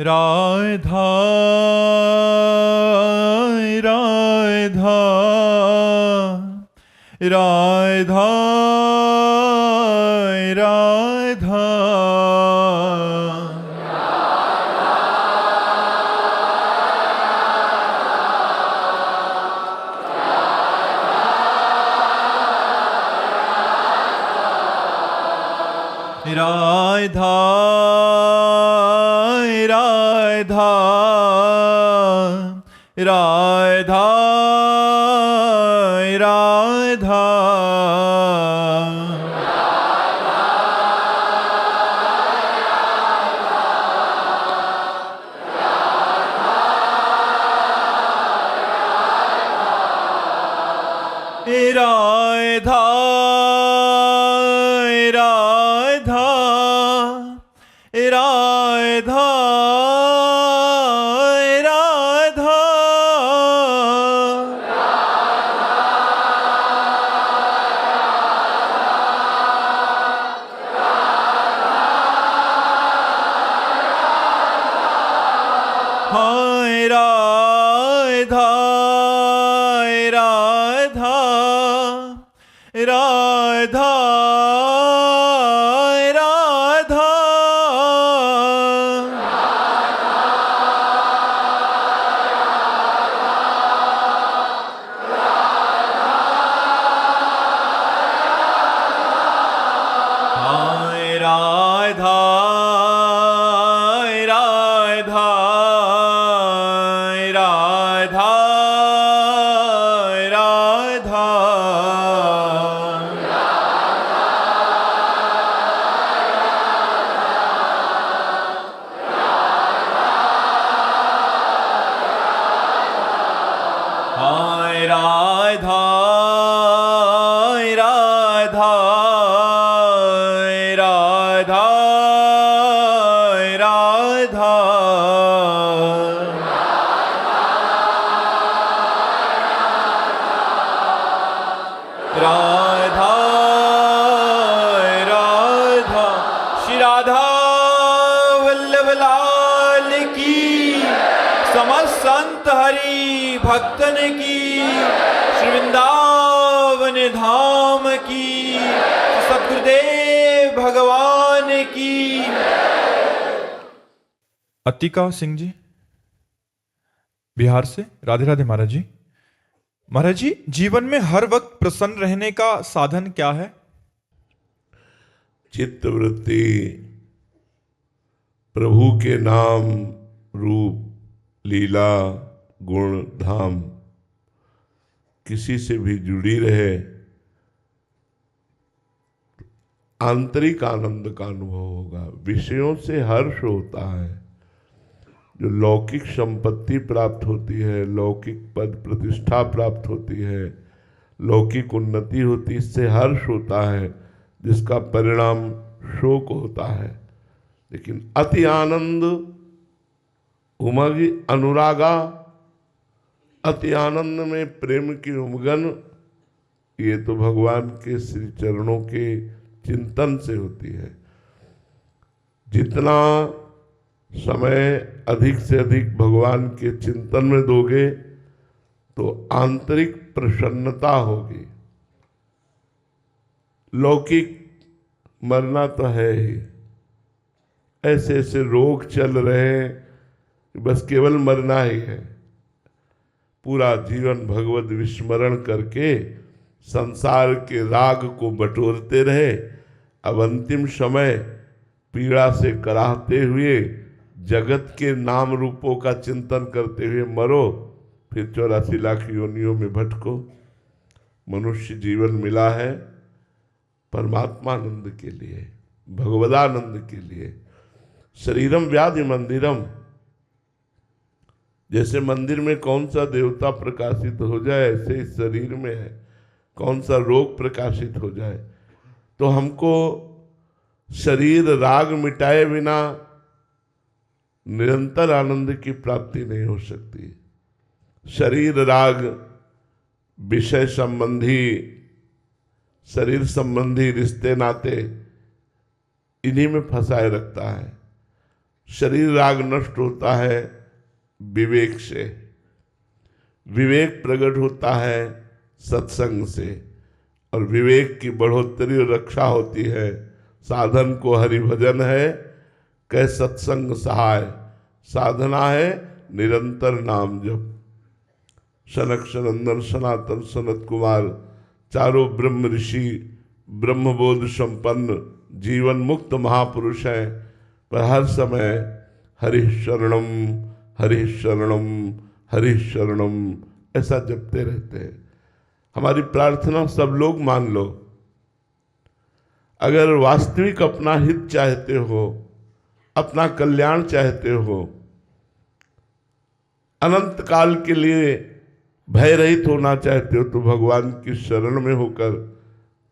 राधा राधा राधा राधा राधा राधा राधा राधा राधा राधा राधा राधा हाय राधा राधा राधा राधा हाय राधा राधा राधा राधा हाय राधा राधा राधा राधा राधा राधा श्री राधा वल्लभ लाल की, समस्त संत हरि भक्तन की, श्री वृंदावन धाम की, सतगुरुदेव भगवान की। अतिका सिंह जी बिहार से। राधे राधे महाराज जी। महाराज जी, जीवन में हर वक्त प्रसन्न रहने का साधन क्या है? चित्तवृत्ति, प्रभु के नाम, रूप, लीला, गुण, धाम किसी से भी जुड़ी रहे, आंतरिक आनंद का अनुभव होगा। विषयों से हर्ष होता है, जो लौकिक संपत्ति प्राप्त होती है, लौकिक पद प्रतिष्ठा प्राप्त होती है, लौकिक उन्नति होती, इससे हर्ष होता है, जिसका परिणाम शोक होता है। लेकिन अति आनंद, उमग अनुरागा, अति आनंद में प्रेम की उमगन, ये तो भगवान के श्री चरणों के चिंतन से होती है। जितना समय अधिक से अधिक भगवान के चिंतन में दोगे तो आंतरिक प्रसन्नता होगी। लौकिक मरना तो है ही, ऐसे ऐसे रोग चल रहे हैं, बस केवल मरना ही है। पूरा जीवन भगवत विस्मरण करके संसार के राग को बटोरते रहे, अब अंतिम समय पीड़ा से कराहते हुए जगत के नाम रूपों का चिंतन करते हुए मरो, फिर 84 लाख योनियों में भटको। मनुष्य जीवन मिला है परमात्मानंद के लिए, भगवदानंद के लिए। शरीरम व्याधि मंदिरम, जैसे मंदिर में कौन सा देवता प्रकाशित हो जाए, ऐसे इस शरीर में है कौन सा रोग प्रकाशित हो जाए। तो हमको शरीर राग मिटाए बिना निरंतर आनंद की प्राप्ति नहीं हो सकती। शरीर राग विषय संबंधी, शरीर संबंधी रिश्ते नाते, इन्हीं में फंसाए रखता है। शरीर राग नष्ट होता है विवेक से, विवेक प्रकट होता है सत्संग से, और विवेक की बढ़ोतरी और रक्षा होती है साधन को हरिभजन है कै सत्संग सहाय, साधना है निरंतर नाम जप। सनक सनंदन सनातन सनत कुमार चारों ब्रह्म ऋषि ब्रह्मबोध संपन्न जीवन मुक्त महापुरुष हैं, पर हर समय हरि शरणम हरि शरणम हरि शरणम ऐसा जपते रहते हैं। हमारी प्रार्थना सब लोग मान लो, अगर वास्तविक अपना हित चाहते हो, अपना कल्याण चाहते हो, अनंत काल के लिए भय रहित होना चाहते हो, तो भगवान की शरण में होकर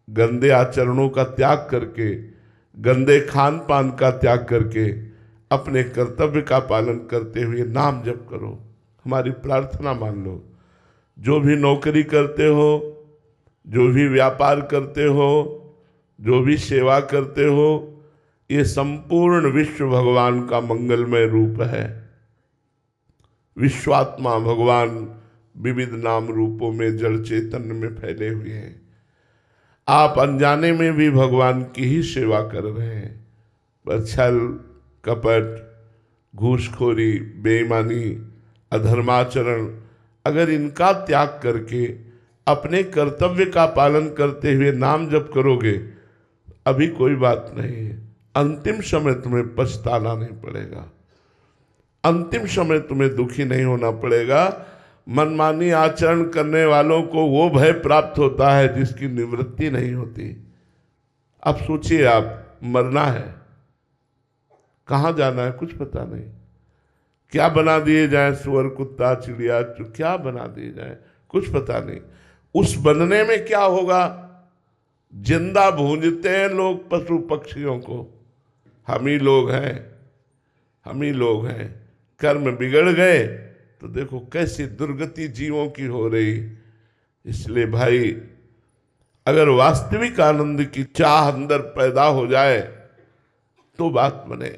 गंदे आचरणों का त्याग करके, गंदे खान पान का त्याग करके, अपने कर्तव्य का पालन करते हुए नाम जप करो। हमारी प्रार्थना मान लो। जो भी नौकरी करते हो, जो भी व्यापार करते हो, जो भी सेवा करते हो, ये संपूर्ण विश्व भगवान का मंगलमय रूप है। विश्वात्मा भगवान विविध नाम रूपों में जड़ चैतन्य में फैले हुए हैं। आप अनजाने में भी भगवान की ही सेवा कर रहे हैं, पर छल कपट घूसखोरी बेईमानी अधर्माचरण अगर इनका त्याग करके अपने कर्तव्य का पालन करते हुए नाम जप करोगे, अभी कोई बात नहीं है, अंतिम समय तुम्हें पछताना नहीं पड़ेगा, अंतिम समय तुम्हें दुखी नहीं होना पड़ेगा। मनमानी आचरण करने वालों को वो भय प्राप्त होता है जिसकी निवृत्ति नहीं होती। अब सोचिए, आप मरना है, कहाँ जाना है कुछ पता नहीं, क्या बना दिए जाए, सुअर कुत्ता चिड़िया क्या बना दिए जाए कुछ पता नहीं। उस बनने में क्या होगा, जिंदा भूंजते हैं लोग पशु पक्षियों को, हम ही लोग हैं, हम ही लोग हैं। कर्म बिगड़ गए तो देखो कैसी दुर्गति जीवों की हो रही। इसलिए भाई, अगर वास्तविक आनंद की चाह अंदर पैदा हो जाए तो बात बने।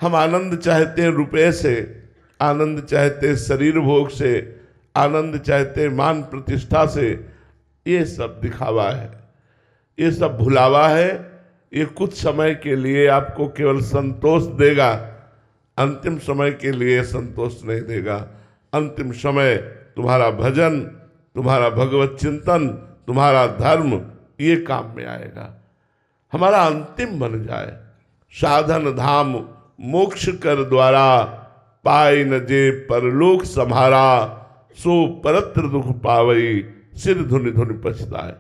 हम आनंद चाहते हैं रुपए से, आनंद चाहते हैं शरीर भोग से, आनंद चाहते हैं मान प्रतिष्ठा से। ये सब दिखावा है, ये सब भुलावा है। ये कुछ समय के लिए आपको केवल संतोष देगा, अंतिम समय के लिए संतोष नहीं देगा। अंतिम समय तुम्हारा भजन, तुम्हारा भगवत चिंतन, तुम्हारा धर्म, ये काम में आएगा। हमारा अंतिम बन जाए। साधन धाम मोक्ष कर द्वारा, पाए न जे परलोक सम्हारा, सो परत्र दुख पावई, सिर धुनि धुनि पछताए।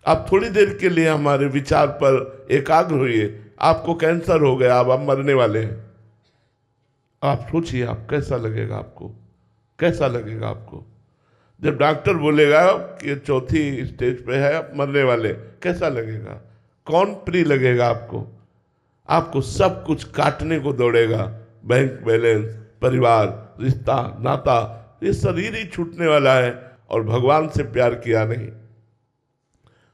आप थोड़ी देर के लिए हमारे विचार पर एकाग्र होइए। आपको कैंसर हो गया, अब आप मरने वाले हैं। आप सोचिए, आप कैसा लगेगा, आपको कैसा लगेगा आपको जब डॉक्टर बोलेगा कि चौथी स्टेज पे है, आप मरने वाले, कैसा लगेगा? कौन प्रिय लगेगा आपको? आपको सब कुछ काटने को दौड़ेगा, बैंक बैलेंस, परिवार, रिश्ता, नाता, ये शरीर ही छूटने वाला है और भगवान से प्यार किया नहीं।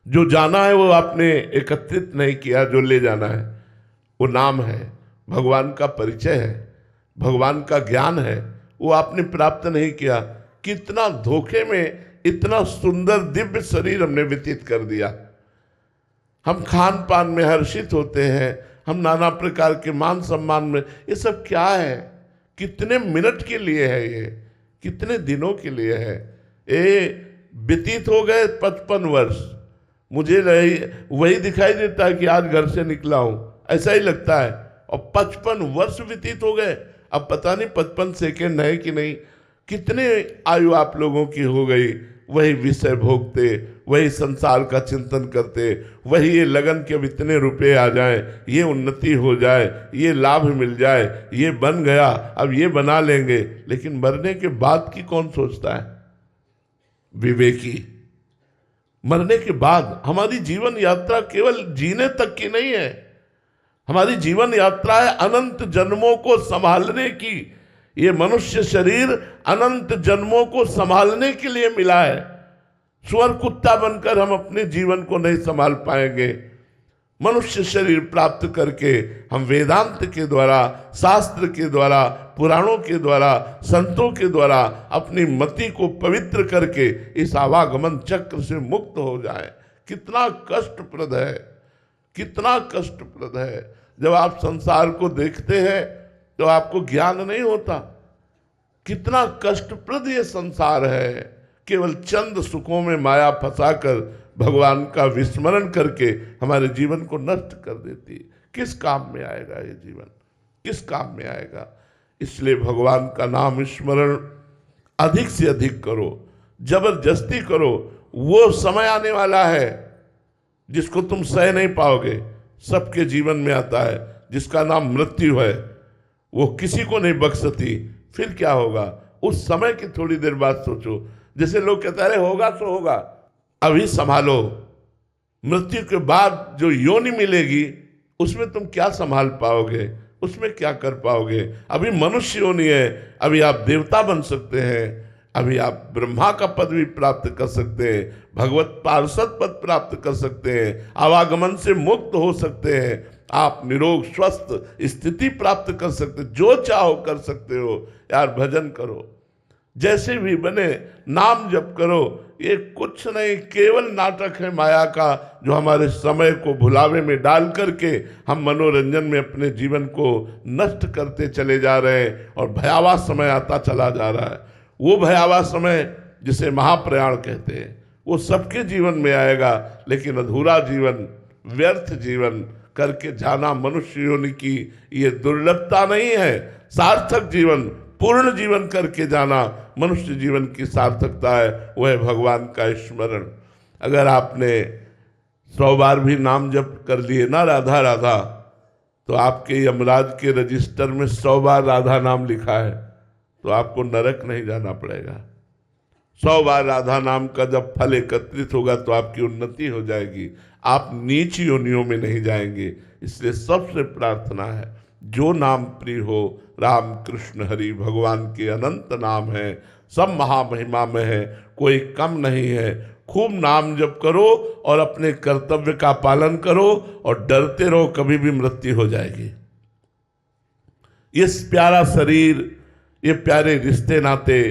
जो जाना है वो आपने एकत्रित नहीं किया, जो ले जाना है वो नाम है, भगवान का परिचय है, भगवान का ज्ञान है, वो आपने प्राप्त नहीं किया। कितना धोखे में इतना सुंदर दिव्य शरीर हमने व्यतीत कर दिया। हम खान पान में हर्षित होते हैं, हम नाना प्रकार के मान सम्मान में, ये सब क्या है? कितने मिनट के लिए है ये, कितने दिनों के लिए है? ये व्यतीत हो गए 55 वर्ष। मुझे वही दिखाई देता है कि आज घर से निकला हूं, ऐसा ही लगता है। और 55 वर्ष व्यतीत हो गए। अब पता नहीं 55 सेकेंड है कि नहीं। कितने आयु आप लोगों की हो गई, वही विषय भोगते, वही संसार का चिंतन करते, वही ये लगन के अब इतने रुपए आ जाएं, ये उन्नति हो जाए, ये लाभ मिल जाए, ये बन गया, अब ये बना लेंगे। लेकिन मरने के बाद की कौन सोचता है? विवेकी। मरने के बाद हमारी जीवन यात्रा केवल जीने तक की नहीं है, हमारी जीवन यात्रा है अनंत जन्मों को संभालने की। ये मनुष्य शरीर अनंत जन्मों को संभालने के लिए मिला है। सुअर कुत्ता बनकर हम अपने जीवन को नहीं संभाल पाएंगे। मनुष्य शरीर प्राप्त करके हम वेदांत के द्वारा, शास्त्र के द्वारा, पुराणों के द्वारा, संतों के द्वारा अपनी मति को पवित्र करके इस आवागमन चक्र से मुक्त हो जाए। कितना कष्टप्रद है, कितना कष्टप्रद है। जब आप संसार को देखते हैं तो आपको ज्ञान नहीं होता कितना कष्टप्रद ये संसार है। केवल चंद सुखों में माया फंसाकर भगवान का विस्मरण करके हमारे जीवन को नष्ट कर देती है। किस काम में आएगा ये जीवन, किस काम में आएगा? इसलिए भगवान का नाम स्मरण अधिक से अधिक करो, जबरदस्ती करो। वो समय आने वाला है जिसको तुम सह नहीं पाओगे। सबके जीवन में आता है, जिसका नाम मृत्यु है, वो किसी को नहीं बख्शती। फिर क्या होगा? उस समय की थोड़ी देर बाद सोचो। जैसे लोग कहते हैं होगा तो होगा, अभी संभालो। मृत्यु के बाद जो योनि मिलेगी उसमें तुम क्या संभाल पाओगे, उसमें क्या कर पाओगे? अभी मनुष्य योनि है, अभी आप देवता बन सकते हैं, अभी आप ब्रह्मा का पद भी प्राप्त कर सकते हैं, भगवत पार्षद पद प्राप्त कर सकते हैं, आवागमन से मुक्त हो सकते हैं, आप निरोग स्वस्थ स्थिति प्राप्त कर सकते, जो चाहो कर सकते हो। यार भजन करो, जैसे भी बने नाम जप करो। ये कुछ नहीं, केवल नाटक है माया का, जो हमारे समय को भुलावे में डाल करके हम मनोरंजन में अपने जीवन को नष्ट करते चले जा रहे हैं और भयावह समय आता चला जा रहा है। वो भयावह समय जिसे महाप्रयाण कहते हैं वो सबके जीवन में आएगा, लेकिन अधूरा जीवन, व्यर्थ जीवन करके जाना मनुष्य योनि की ये दुर्लभता नहीं है। सार्थक जीवन, पूर्ण जीवन करके जाना मनुष्य जीवन की सार्थकता है। वह है भगवान का स्मरण। अगर आपने 100 बार भी नाम जप कर लिए ना राधा राधा, तो आपके यमराज के रजिस्टर में 100 बार राधा नाम लिखा है, तो आपको नरक नहीं जाना पड़ेगा। 100 बार राधा नाम का जब फल एकत्रित होगा तो आपकी उन्नति हो जाएगी, आप नीच योनियों में नहीं जाएंगे। इसलिए सबसे प्रार्थना है, जो नाम प्रिय हो, राम कृष्ण हरि भगवान के अनंत नाम है, सब महामहिमा में है, कोई कम नहीं है। खूब नाम जप करो और अपने कर्तव्य का पालन करो और डरते रहो, कभी भी मृत्यु हो जाएगी। ये प्यारा शरीर, ये प्यारे रिश्ते नाते,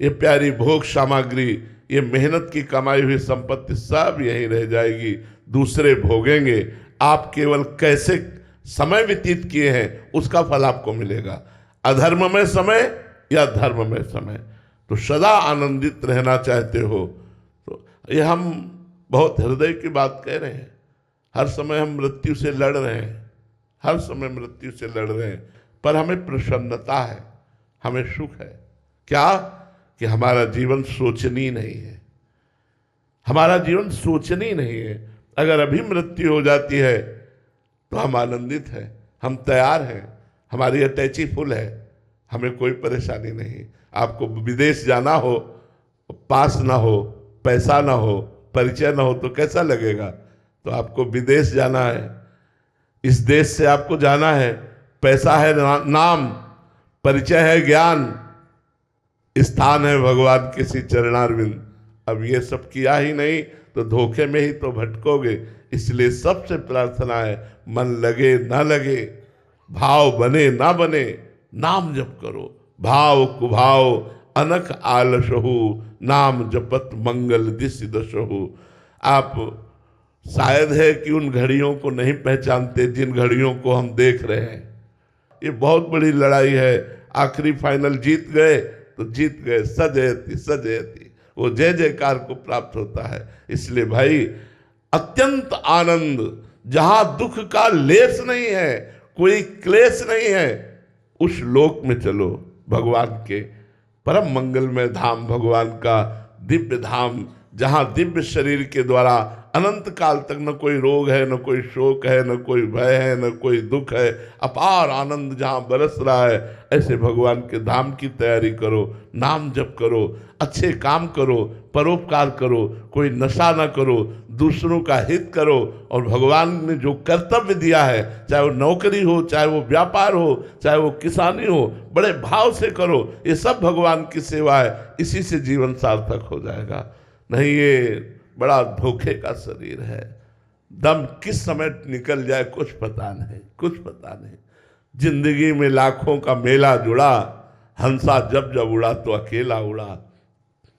ये प्यारी भोग सामग्री, ये मेहनत की कमाई हुई संपत्ति सब यहीं रह जाएगी, दूसरे भोगेंगे। आप केवल कैसे समय व्यतीत किए हैं उसका फल आपको मिलेगा, अधर्म में समय या धर्म में समय। तो सदा आनंदित रहना चाहते हो तो ये हम बहुत हृदय की बात कह रहे हैं। हर समय हम मृत्यु से लड़ रहे हैं, हर समय मृत्यु से लड़ रहे हैं, पर हमें प्रसन्नता है, हमें सुख है। क्या? कि हमारा जीवन सोचनीय नहीं है, हमारा जीवन सोचनीय नहीं है। अगर अभी मृत्यु हो जाती है तो हम आनंदित हैं, हम तैयार हैं, हमारी अटैची फुल है, हमें कोई परेशानी नहीं। आपको विदेश जाना हो, पास ना हो, पैसा ना हो, परिचय ना हो तो कैसा लगेगा? तो आपको विदेश जाना है, इस देश से आपको जाना है, पैसा है नाम, परिचय है ज्ञान, स्थान है भगवान किसी चरणारविंद। अब ये सब किया ही नहीं तो धोखे में ही तो भटकोगे। इसलिए सबसे प्रार्थना है, मन लगे ना लगे, भाव बने ना बने, नाम जप करो। भाव कुभाव अनख आलसहु, नाम जपत मंगल दिस दशहु। आप शायद है कि उन घड़ियों को नहीं पहचानते जिन घड़ियों को हम देख रहे हैं। ये बहुत बड़ी लड़ाई है, आखिरी फाइनल जीत गए तो जीत गए, सजयति सजयति, वो जय जयकार को प्राप्त होता है। इसलिए भाई अत्यंत आनंद, जहां दुख का लेस नहीं है, कोई क्लेश नहीं है, उस लोक में चलो। भगवान के परम मंगलमय धाम, भगवान का दिव्य धाम, जहां दिव्य शरीर के द्वारा अनंत काल तक न कोई रोग है, न कोई शोक है, न कोई भय है, न कोई दुख है, अपार आनंद जहां बरस रहा है, ऐसे भगवान के धाम की तैयारी करो। नाम जप करो, अच्छे काम करो, परोपकार करो, कोई नशा ना करो, दूसरों का हित करो। और भगवान ने जो कर्तव्य दिया है, चाहे वो नौकरी हो, चाहे वो व्यापार हो, चाहे वो किसानी हो, बड़े भाव से करो। ये सब भगवान की सेवा है, इसी से जीवन सार्थक हो जाएगा। नहीं ये बड़ा धोखे का शरीर है, दम किस समय निकल जाए कुछ पता नहीं, कुछ पता नहीं। जिंदगी में लाखों का मेला जुड़ा, हंसा जब जब उड़ा तो अकेला उड़ा।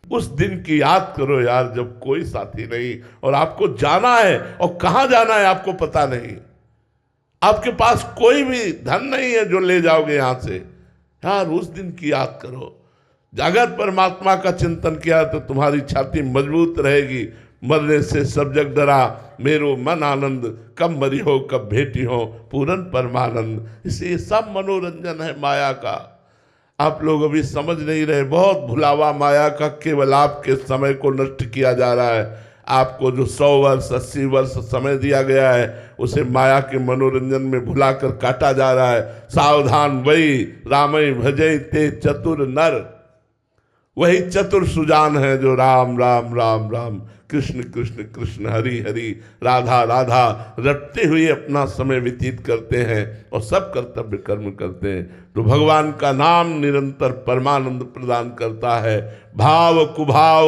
उस दिन की याद करो यार जब कोई साथी नहीं और आपको जाना है, और कहां जाना है आपको पता नहीं। आपके पास कोई भी धन नहीं है जो ले जाओगे यहां से। यार उस दिन की याद करो। अगर परमात्मा का चिंतन किया तो तुम्हारी छाती मजबूत रहेगी। मरने से सब जग डरा, मेरो मन आनंद, कब मरी हो कब भेटी हो पूरन परमानंद। इसलिए सब मनोरंजन है माया का। आप लोग अभी समझ नहीं रहे, बहुत भुलावा माया का। केवल आपके समय को नष्ट किया जा रहा है। आपको जो 100 वर्ष 80 वर्ष समय दिया गया है उसे माया के मनोरंजन में भुलाकर काटा जा रहा है। सावधान वही रामई भजई ते चतुर नर, वही चतुर सुजान है जो राम राम राम राम, कृष्ण कृष्ण कृष्ण हरि हरि, राधा राधा रटते हुए अपना समय व्यतीत करते हैं और सब कर्तव्य कर्म करते हैं। तो भगवान का नाम निरंतर परमानंद प्रदान करता है। भाव कुभाव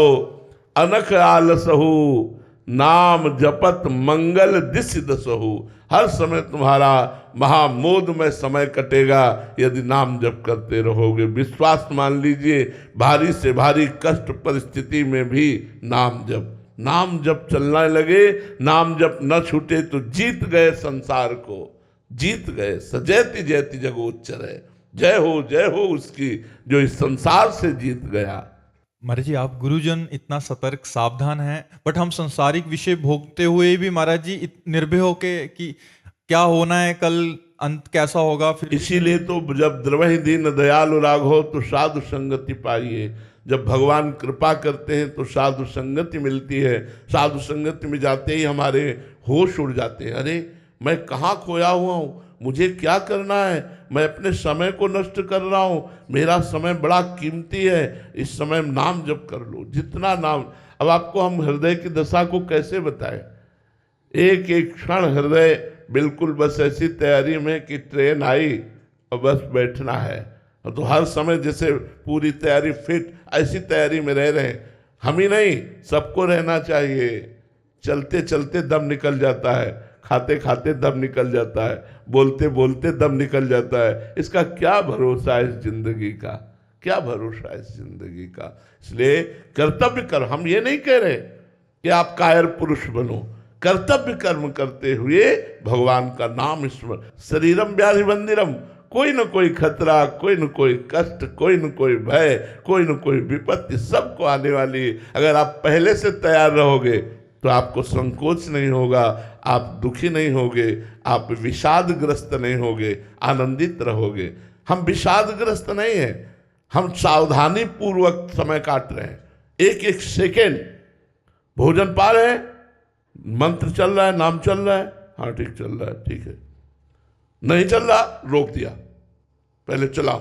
अनख आलसहु, नाम जपत मंगल दिस दसहु। हर समय तुम्हारा महामोद में समय कटेगा यदि नाम जप करते रहोगे। विश्वास मान लीजिए, भारी से भारी कष्ट परिस्थिति में भी नाम जप, नाम जप चलने लगे, नाम जप न छूटे तो जीत गए संसार को, जीत गए। सजैति जयति जगोच्चर, जय हो उसकी जो इस संसार से जीत गया। महाराज जी, आप गुरुजन इतना सतर्क सावधान हैं, बट हम संसारिक विषय भोगते हुए भी महाराज जी निर्भय होके कि क्या होना है, कल अंत कैसा होगा। फिर इसीलिए तो जब द्रवहि दीन दयालु राघव तो साधु संगति पाइए। जब भगवान कृपा करते हैं तो साधु संगति मिलती है। साधु संगति में जाते ही हमारे होश उड़ जाते हैं। अरे मैं कहाँ खोया हुआ हूँ, मुझे क्या करना है, मैं अपने समय को नष्ट कर रहा हूँ, मेरा समय बड़ा कीमती है, इस समय नाम जप कर लो जितना नाम। अब आपको हम हृदय की दशा को कैसे बताएं। एक एक क्षण हृदय बिल्कुल बस ऐसी तैयारी में कि ट्रेन आई और बस बैठना है। तो हर समय जैसे पूरी तैयारी फिट, ऐसी तैयारी में रह रहे हैं। हम ही नहीं, सबको रहना चाहिए। चलते चलते दम निकल जाता है, खाते खाते दम निकल जाता है, बोलते बोलते दम निकल जाता है। इसका क्या भरोसा है इस जिंदगी का, क्या भरोसा है इस जिंदगी का। इसलिए कर्तव्य कर्म, हम ये नहीं कह रहे कि आप कायर पुरुष बनो, कर्तव्य कर्म करते हुए भगवान का नाम स्मरण। शरीरम व्याधि मंदिरम, कोई न कोई खतरा, कोई न कोई कष्ट, कोई न कोई भय, कोई न कोई विपत्ति सबको आने वाली। अगर आप पहले से तैयार रहोगे तो आपको संकोच नहीं होगा, आप दुखी नहीं होगे, आप विषादग्रस्त नहीं होगे, आनंदित रहोगे। हम विषादग्रस्त नहीं हैं, हम सावधानी पूर्वक समय काट रहे हैं। एक एक सेकेंड भोजन पा रहे हैं, मंत्र चल रहा है, नाम चल रहा है, हाँ ठीक चल रहा है, ठीक है, नहीं चल रहा रोक दिया, पहले चलाओ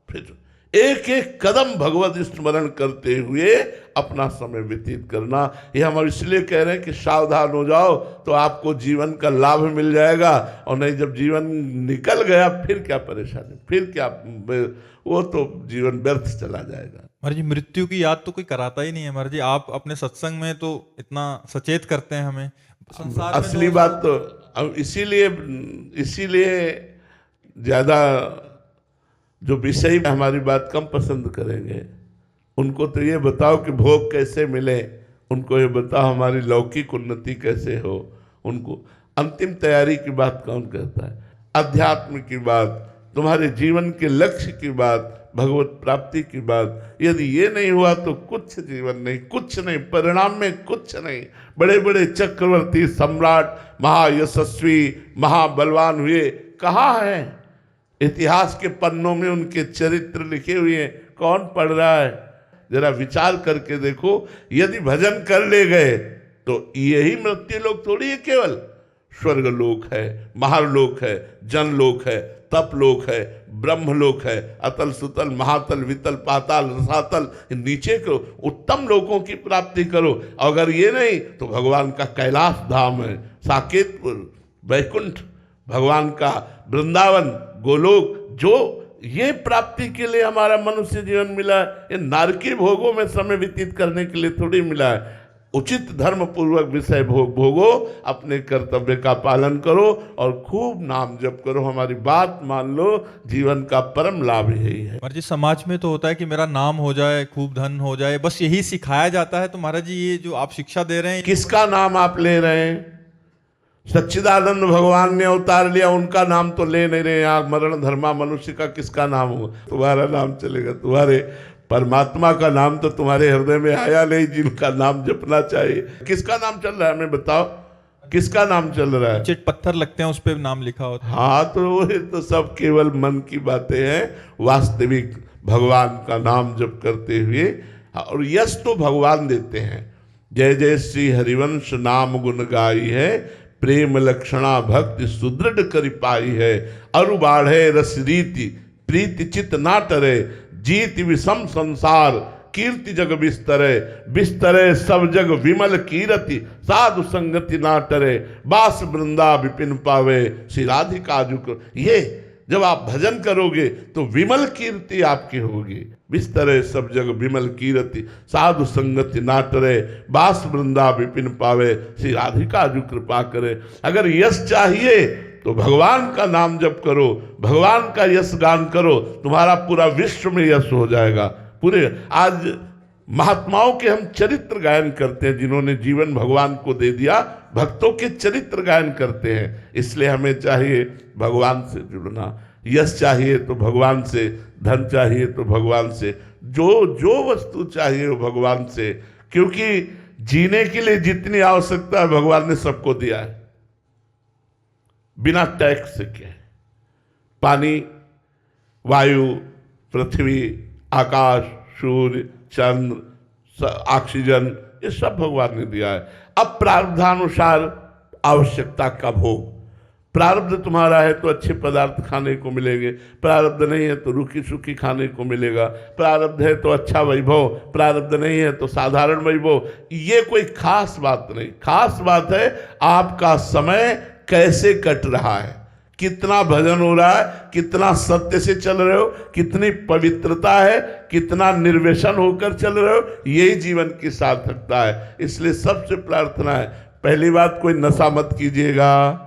फिर। एक एक कदम भगवत स्मरण करते हुए अपना समय व्यतीत करना। ये हम इसलिए कह रहे हैं कि सावधान हो जाओ तो आपको जीवन का लाभ मिल जाएगा, और नहीं जब जीवन निकल गया फिर क्या परेशानी, फिर क्या, वो तो जीवन व्यर्थ चला जाएगा। महाराज जी, मृत्यु की याद तो कोई कराता ही नहीं है। महाराज जी, आप अपने सत्संग में तो इतना सचेत करते हैं हमें। संसार में असली बात तो अब इसीलिए ज्यादा जो विषय हमारी बात कम पसंद करेंगे, उनको तो ये बताओ कि भोग कैसे मिले, उनको ये बताओ हमारी लौकिक उन्नति कैसे हो। उनको अंतिम तैयारी की बात कौन कहता है, अध्यात्म की बात, तुम्हारे जीवन के लक्ष्य की बात, भगवत प्राप्ति की बात। यदि ये नहीं हुआ तो कुछ जीवन नहीं, कुछ नहीं, परिणाम में कुछ नहीं। बड़े बड़े चक्रवर्ती सम्राट महायशस्वी महाबलवान हुए, कहाँ हैं? इतिहास के पन्नों में उनके चरित्र लिखे हुए हैं, कौन पढ़ रहा है? जरा विचार करके देखो। यदि भजन कर ले गए तो यही मृत्यु लोक थोड़ी है, केवल स्वर्ग लोक है, महालोक है, जनलोक है, तप लोक है, ब्रह्मलोक है, अतल सुतल महातल वितल पाताल रसातल, नीचे को उत्तम लोकों की प्राप्ति करो। अगर ये नहीं तो भगवान का कैलाश धाम है, साकेतपुर, वैकुंठ, भगवान का वृंदावन, गोलोक, जो ये प्राप्ति के लिए हमारा मनुष्य जीवन मिला है। ये नारकी भोगों में समय व्यतीत करने के लिए थोड़ी मिला है। उचित धर्म पूर्वक विषय भोगो, अपने कर्तव्य का पालन करो और खूब नाम जप करो। हमारी बात मान लो, जीवन का परम लाभ यही है। महाराज जी, समाज में तो होता है कि मेरा नाम हो जाए, खूब धन हो जाए, बस यही सिखाया जाता है। तो महाराज जी, ये जो आप शिक्षा दे रहे हैं, किसका नाम आप ले रहे हैं? सच्चिदानंद भगवान ने अवतार लिया, उनका नाम तो ले नहीं रहे। आप मरण धर्मा मनुष्य का किसका नाम होगा? तुम्हारा नाम चलेगा। तुम्हारे परमात्मा का नाम तो तुम्हारे हृदय में आया नहीं, जिनका नाम जपना चाहिए। किसका नाम चल रहा है हमें बताओ, किसका नाम चल रहा है? चिट पत्थर लगते हैं, उस पर नाम लिखा होता है। हाँ, तो ये तो सब केवल मन की बातें हैं। वास्तविक भगवान का नाम जप करते हुए, और यश तो भगवान देते हैं। जय जय श्री हरिवंश नाम गुण गाई है, प्रेम लक्षणा भक्ति सुदृढ़ करि पाई है। अरु बाढ़े रस रीति प्रीति चित ना टरे, जीत विषम संसार कीर्ति जग बिस्तरे। बिस्तरे सब जग विमल कीरति, साधु संगति ना टरे। बास वृंदा विपिन पावे, श्री राधिका जुक। ये जब आप भजन करोगे तो विमल कीर्ति आपकी होगी। बिस्तरे सब जग विमल कीर्ति, साधु संगति ना टरे। बास वृंदा विपिन पावे, श्री राधिका जु कृपा करे। अगर यश चाहिए तो भगवान का नाम जप करो, भगवान का यश गान करो, तुम्हारा पूरा विश्व में यश हो जाएगा। पूरे आज महात्माओं के हम चरित्र गायन करते हैं, जिन्होंने जीवन भगवान को दे दिया, भक्तों के चरित्र गायन करते हैं। इसलिए हमें चाहिए भगवान से जुड़ना। यश चाहिए तो भगवान से, धन चाहिए तो भगवान से, जो वस्तु चाहिए वो भगवान से। क्योंकि जीने के लिए जितनी आवश्यकता है भगवान ने सबको दिया है, बिना टैक्स के। पानी, वायु, पृथ्वी, आकाश, सूर्य, चंद्र, ऑक्सीजन, ये सब भगवान ने दिया है। अब प्रारब्धानुसार आवश्यकता का भोग। प्रारब्ध तुम्हारा है तो अच्छे पदार्थ खाने को मिलेंगे, प्रारब्ध नहीं है तो रूखी सूखी खाने को मिलेगा। प्रारब्ध है तो अच्छा वैभव, प्रारब्ध नहीं है तो साधारण वैभव। ये कोई खास बात नहीं। खास बात है आपका समय कैसे कट रहा है, कितना भजन हो रहा है, कितना सत्य से चल रहे हो, कितनी पवित्रता है, कितना निर्व्यसन होकर चल रहे हो। यही जीवन की सार्थकता है। इसलिए सबसे प्रार्थना है, पहली बात कोई नशा मत कीजिएगा,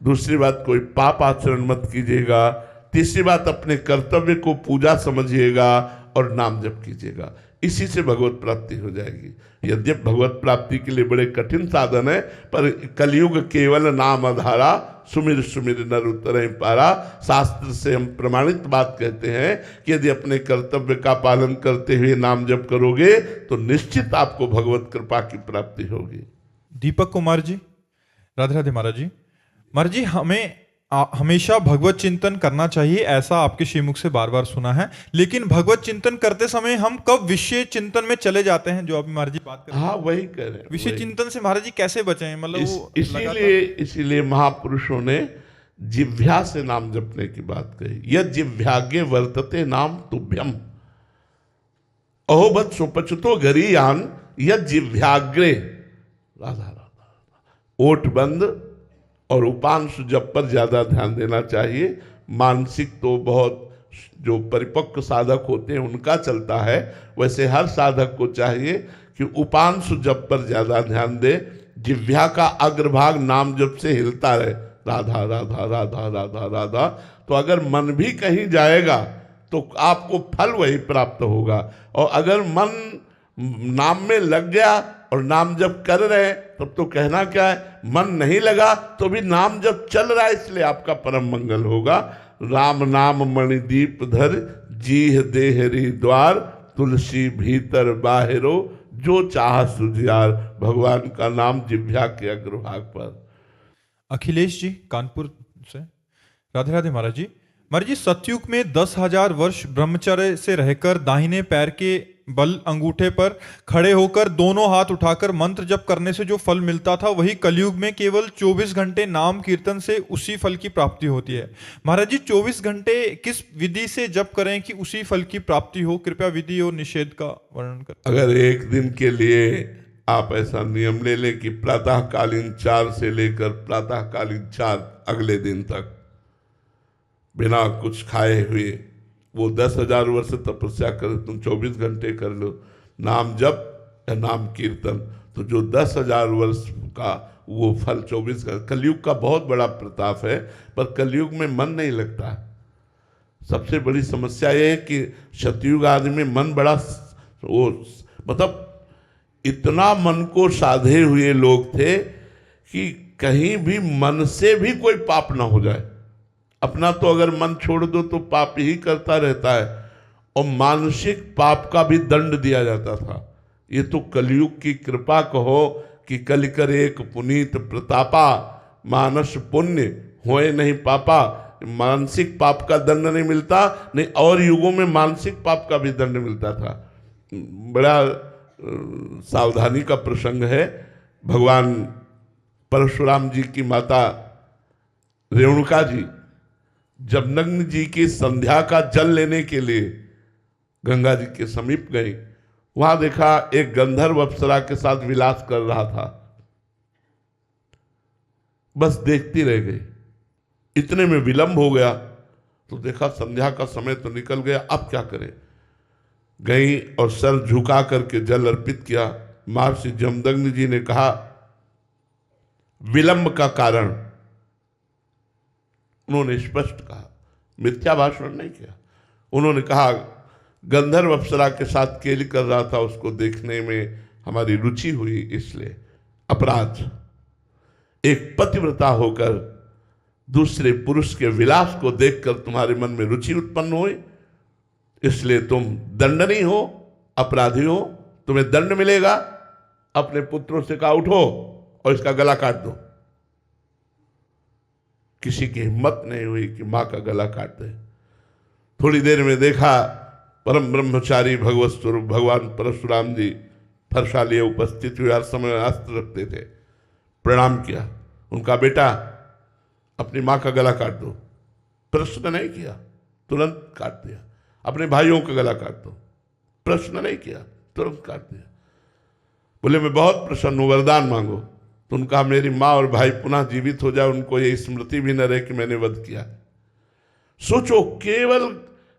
दूसरी बात कोई पाप आचरण मत कीजिएगा, तीसरी बात अपने कर्तव्य को पूजा समझिएगा और नाम जप कीजिएगा। इसी से भगवत प्राप्ति हो जाएगी। यद्यप भगवत प्राप्ति के लिए बड़े कठिन साधन है, पर कलयुग केवल नाम आधारा, सुमिर सुमिर नर उतरे पारा। शास्त्र से हम प्रमाणित बात कहते हैं कि यदि अपने कर्तव्य का पालन करते हुए नाम जप करोगे तो निश्चित आपको भगवत कृपा की प्राप्ति होगी। दीपक कुमार जी, राधे राधे। महाराज जी, महाराज जी, हमें हमेशा भगवत चिंतन करना चाहिए, ऐसा आपके श्रीमुख से बार बार सुना है। लेकिन भगवत चिंतन करते समय हम कब विषय चिंतन में चले जाते हैं, जो अभी महाराज जी बात कर रहे हैं? हाँ, वही कह रहे हैं। विषय चिंतन से महाराज जी कैसे बचें? मतलब इसीलिए महापुरुषों ने जिह्वा से नाम जपने की बात कही। यद जिह्वाग्ये वर्तते नाम तुभ्यम, अहोबत सुपचतो गरीयान यद जिह्वाग्रे। राधा राधा। ओठ बंद और उपांश जप पर ज्यादा ध्यान देना चाहिए। मानसिक तो बहुत जो परिपक्व साधक होते हैं उनका चलता है, वैसे हर साधक को चाहिए कि उपांश जप पर ज्यादा ध्यान दे। जिह्वा का अग्रभाग नाम जप से हिलता रहे, राधा राधा राधा राधा राधा। तो अगर मन भी कहीं जाएगा तो आपको फल वही प्राप्त होगा। और अगर मन नाम में लग गया और नाम जप कर रहे हैं तब तो कहना क्या है, मन नहीं लगा तो भी नाम जप चल रहा है, इसलिए आपका परम मंगल होगा। राम नाम मणिदीप धर, जीह देहरी द्वार, तुलसी भीतर बाहिरो, जो चाह सुजियार। भगवान का नाम जिह्वा के अग्रभाग पर। अखिलेश जी, कानपुर से, राधे राधे। महाराज जी, महाराज जी, सतयुग में 10,000 वर्ष ब्रह्मचर्य से रहकर दाहिने पैर के बल अंगूठे पर खड़े होकर दोनों हाथ उठाकर मंत्र जप करने से जो फल मिलता था, वही कलयुग में केवल 24 घंटे नाम कीर्तन से उसी फल की प्राप्ति होती है। महाराज जी, 24 घंटे किस विधि से जप करें कि उसी फल की प्राप्ति हो? कृपया विधि और निषेध का वर्णन करें। अगर एक दिन के लिए आप ऐसा नियम ले लें कि प्रातःकालीन 4 से लेकर प्रातःकालीन 4 अगले दिन तक बिना कुछ खाए हुए, वो 10,000 वर्ष तपस्या करे, तुम 24 घंटे कर लो नाम जप या नाम कीर्तन, तो जो 10,000 वर्ष का वो फल 24 का, कलयुग का बहुत बड़ा प्रताप है, पर कलयुग में मन नहीं लगता। सबसे बड़ी समस्या ये है कि सतयुग आदि में मन बड़ा वो मतलब इतना मन को साधे हुए लोग थे कि कहीं भी मन से भी कोई पाप ना हो जाए। अपना तो अगर मन छोड़ दो तो पाप ही करता रहता है, और मानसिक पाप का भी दंड दिया जाता था। ये तो कलयुग की कृपा कहो कि कलि कर एक पुनीत प्रतापा, मानस पुण्य होए नहीं पापा। मानसिक पाप का दंड नहीं मिलता, नहीं और युगों में मानसिक पाप का भी दंड मिलता था। बड़ा सावधानी का प्रसंग है। भगवान परशुराम जी की माता रेणुका जी जब नग्न जी की संध्या का जल लेने के लिए गंगा जी के समीप गई, वहां देखा एक गंधर्व अप्सरा के साथ विलास कर रहा था। बस देखती रह गई। इतने में विलंब हो गया तो देखा संध्या का समय तो निकल गया, अब क्या करें। गई और सर झुका करके जल अर्पित किया। महर्षि जमदग्नि जी ने कहा विलंब का कारण, उन्होंने स्पष्ट कहा, मिथ्या भाषण नहीं किया। उन्होंने कहा गंधर्व अप्सरा के साथ केली कर रहा था, उसको देखने में हमारी रुचि हुई, इसलिए अपराध। एक पतिव्रता होकर दूसरे पुरुष के विलास को देखकर तुम्हारे मन में रुचि उत्पन्न हुई, इसलिए तुम दंडनीय हो, अपराधी हो, तुम्हें दंड मिलेगा। अपने पुत्रों से कहा उठो और इसका गला काट दो। किसी की हिम्मत नहीं हुई कि मां का गला काट दे। थोड़ी देर में देखा परम ब्रह्मचारी भगवत स्वरूप भगवान परशुराम जी फरसा लिए उपस्थित हुए, हर समय अस्त्र रखते थे। प्रणाम किया, उनका बेटा अपनी मां का गला काट दो। प्रश्न नहीं किया, तुरंत काट दिया। अपने भाइयों का गला काट दो, प्रश्न नहीं किया, तुरंत काट दिया। बोले मैं बहुत प्रसन्न हूं, वरदान मांगो। तो उनका मेरी माँ और भाई पुनः जीवित हो जाए, उनको ये स्मृति भी न रहे कि मैंने वध किया। सोचो, केवल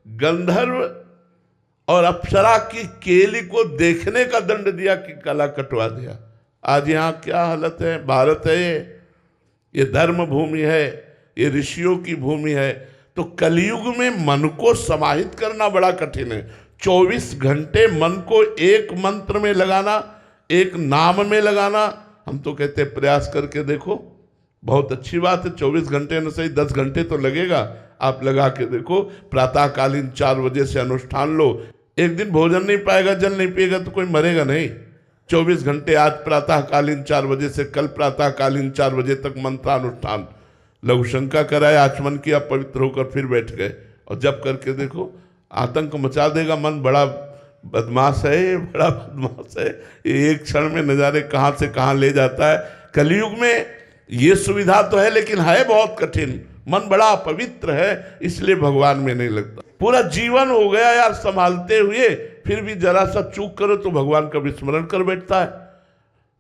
गंधर्व और अप्सरा की केली को देखने का दंड दिया कि गला कटवा दिया। आज यहाँ क्या हालत है। भारत है ये धर्म भूमि है, ये ऋषियों की भूमि है। तो कलयुग में मन को समाहित करना बड़ा कठिन है। 24 घंटे मन को एक मंत्र में लगाना, एक नाम में लगाना। हम तो कहते हैं प्रयास करके देखो, बहुत अच्छी बात है। 24 घंटे न सही 10 घंटे तो लगेगा, आप लगा के देखो। प्रातःकालीन 4 बजे से अनुष्ठान लो। एक दिन भोजन नहीं पाएगा, जल नहीं पिएगा तो कोई मरेगा नहीं। 24 घंटे आज प्रातःकालीन 4 बजे से कल प्रातःकालीन 4 बजे तक मंत्रानुष्ठान। लघु शंका कराए, आचमन किया, पवित्र होकर फिर बैठ गए और जब करके देखो, आतंक मचा देगा। मन बड़ा बदमाश है, ये बड़ा बदमाश है। ये एक क्षण में नजारे कहाँ से कहाँ ले जाता है। कलयुग में ये सुविधा तो है, लेकिन है बहुत कठिन। मन बड़ा पवित्र है, इसलिए भगवान में नहीं लगता। पूरा जीवन हो गया यार संभालते हुए, फिर भी जरा सा चूक करो तो भगवान का विस्मरण कर बैठता है।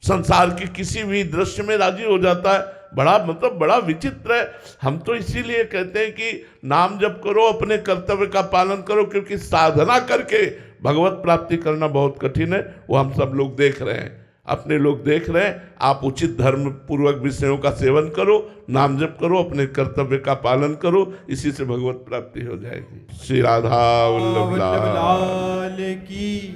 संसार के किसी भी दृश्य में राजी हो जाता है। बड़ा मतलब बड़ा विचित्र है। हम तो इसीलिए कहते हैं कि नाम जप करो, अपने कर्तव्य का पालन करो, क्योंकि साधना करके भगवत प्राप्ति करना बहुत कठिन है। वो हम सब लोग देख रहे हैं, अपने लोग देख रहे हैं। आप उचित धर्म पूर्वक विषयों का सेवन करो, नाम जप करो, अपने कर्तव्य का पालन करो, इसी से भगवत प्राप्ति हो जाएगी। श्री राधा वल्लभ लाल की